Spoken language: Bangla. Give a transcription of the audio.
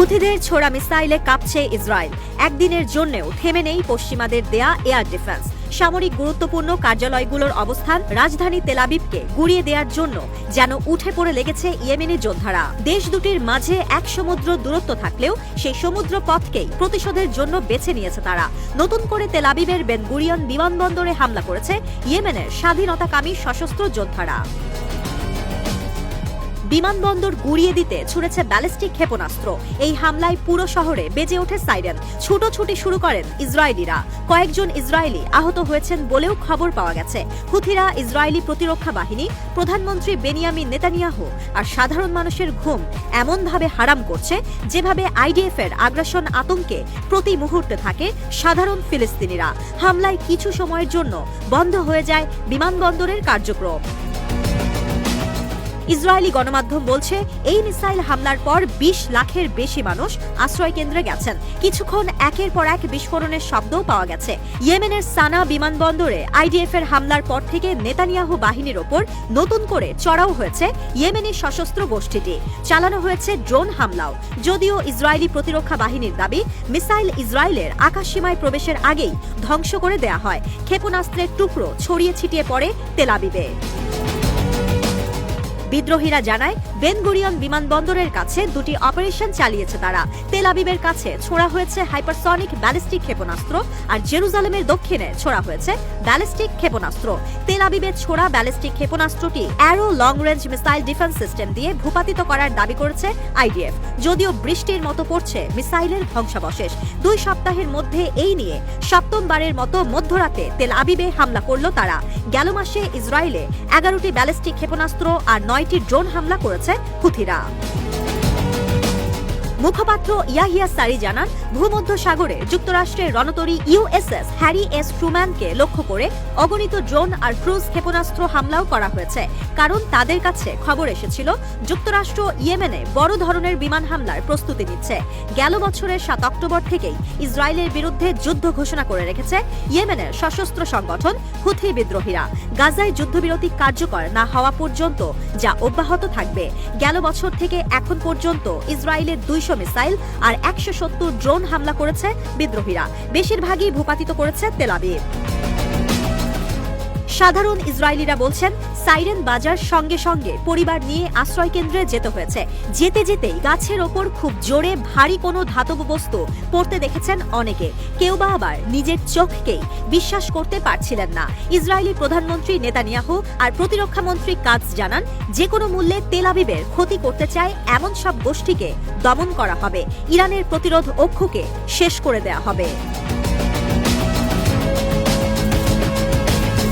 হুথিদের ছোড়া মিসাইলে কাঁপছে ইসরায়েল। একদিনের জন্যও থেমে নেই পশ্চিমাদের দেয়া এয়ার ডিফেন্স। সামরিক গুরুত্বপূর্ণ কার্যালয়গুলোর অবস্থান রাজধানী তেল আবিবকে গুড়িয়ে দেওয়ার জন্য যেন উঠে পড়ে লেগেছে ইয়েমেনি যোদ্ধারা। দেশ দুটির মাঝে এক সমুদ্র দূরত্ব থাকলেও সেই সমুদ্র পথকেই প্রতিশোধের জন্য বেছে নিয়েছে তারা। নতুন করে তেল আবিবের বেন গুরিয়ন বিমানবন্দরে হামলা করেছে ইয়েমেনের স্বাধীনতাকামী সশস্ত্র যোদ্ধারা। বিমানবন্দর গুড়িয়ে দিতে ছুড়েছে ব্যালিস্টিক ক্ষেপণাস্ত্র। এই হামলায় পুরো শহরে বেজে ওঠে সাইরেন। ছুটোছুটি শুরু করেন ইসরায়েলিরা। কয়েকজন ইসরায়েলি আহত হয়েছেন বলেও খবর পাওয়া গেছে। হুথিরা ইসরায়েলি প্রতিরক্ষা বাহিনী, প্রধানমন্ত্রী বেনিয়ামিন নেতানিয়াহু আর সাধারণ মানুষের ঘুম এমনভাবে হারাম করছে যেভাবে আইডিএফ এর আগ্রাসন আতঙ্কে প্রতি মুহূর্তে থাকে সাধারণ ফিলিস্তিনিরা। হামলায় কিছু সময়ের জন্য বন্ধ হয়ে যায় বিমানবন্দরের কার্যক্রম। ইসরায়েলি গণমাধ্যম বলছে, এই মিসাইল হামলার পর ২০ লাখের বেশি মানুষ আশ্রয় কেন্দ্রে গেছেন। কিছুক্ষণ একের পর এক বিস্ফোরণের শব্দও পাওয়া গেছে। ইয়েমেনের সানা বিমানবন্দরে আইডিএফ এর হামলার পর থেকে নেতানিয়াহু বাহিনীর ওপর নতুন করে চড়াও হয়েছে ইয়েমেনি সশস্ত্র গোষ্ঠীটি। চালানো হয়েছে ড্রোন হামলাও। যদিও ইসরায়েলি প্রতিরক্ষা বাহিনীর দাবি, মিসাইল ইসরায়েলের আকাশসীমায় প্রবেশের আগেই ধ্বংস করে দেয়া হয়। ক্ষেপণাস্ত্রের টুকরো ছড়িয়ে ছিটিয়ে পড়ে তেল আবিবে। বিদ্রোহীরা জানায়, বেন গুরিয়ন বিমানবন্দরের কাছে দুটি অপারেশন চালিয়েছে তারা। তেল আবিবের কাছে ছোড়া হয়েছে হাইপারসনিক ব্যালিস্টিক ক্ষেপণাস্ত্র আর জেরুজালেমের দক্ষিণে ছোড়া হয়েছে ব্যালিস্টিক ক্ষেপণাস্ত্র। তেল আবিবে ছোড়া ব্যালিস্টিক ক্ষেপণাস্ত্রটি Arrow long range missile defence system দিয়ে ভূপাতিত করার দাবি করেছে আইডিএফ। যদিও বৃষ্টির মতো পড়ছে মিসাইলের ধ্বংসাবশেষ। ২ সপ্তাহের মধ্যে এই নিয়ে সপ্তমবারের মতো মধ্যরাতে তেল আবিবে হামলা করল তারা। গেল মাসে ইসরায়েলে ১১টি ব্যালিস্টিক ক্ষেপণাস্ত্র আর ৯টি ড্রোন হামলা করেছে হুথিরা। মুখপাত্র ইয়াহিয়া সারি জানান, ভূমধ্য সাগরে যুক্তরাষ্ট্রের রণতরী ইউএসএস হ্যারি এস ট্রুম্যানকে লক্ষ্য করে অগণিত ড্রোন আর ক্রুজ ক্ষেপণাস্ত্র হামলাও করা হয়েছে। কারণ তাদের কাছে খবর এসেছিল যুক্তরাষ্ট্র ইয়েমেনে বড় ধরনের বিমান হামলার প্রস্তুতি নিচ্ছে। গেল বছরের ৭ অক্টোবর থেকেই ইসরায়েলের বিরুদ্ধে যুদ্ধ ঘোষণা করে রেখেছে ইয়েমেনের সশস্ত্র সংগঠন হুথি বিদ্রোহীরা। গাজায় যুদ্ধবিরতি কার্যকর না হওয়া পর্যন্ত যা অব্যাহত থাকবে। গেল বছর থেকে এখন পর্যন্ত ইসরায়েলের ২০০ মিসাইল আর ১৭০ ড্রোন হামলা করেছে বিদ্রোহীরা। বেশিরভাগই ভূপাতিত করেছে তেল আবিব। সাধারণ ইসরায়েলিরা বলছেন, সাইরেন বাজার সঙ্গে সঙ্গে পরিবার নিয়ে আশ্রয় কেন্দ্রে যেতে হয়েছে। যেতে যেতেই গাছের ওপর খুব জোরে ভারী কোনো ধাতব বস্তু পড়তে দেখেছেন অনেকে। কেউ বা আবার নিজের চোখকেই বিশ্বাস করতে পারছিলেন না। ইসরায়েলি প্রধানমন্ত্রী নেতানিয়াহু আর প্রতিরক্ষা মন্ত্রী কাজ জানান, যে কোনো মূল্যে তেল আবিবের ক্ষতি করতে চায় এমন সব গোষ্ঠীকে দমন করা হবে। ইরানের প্রতিরোধ অক্ষকে শেষ করে দেয়া হবে।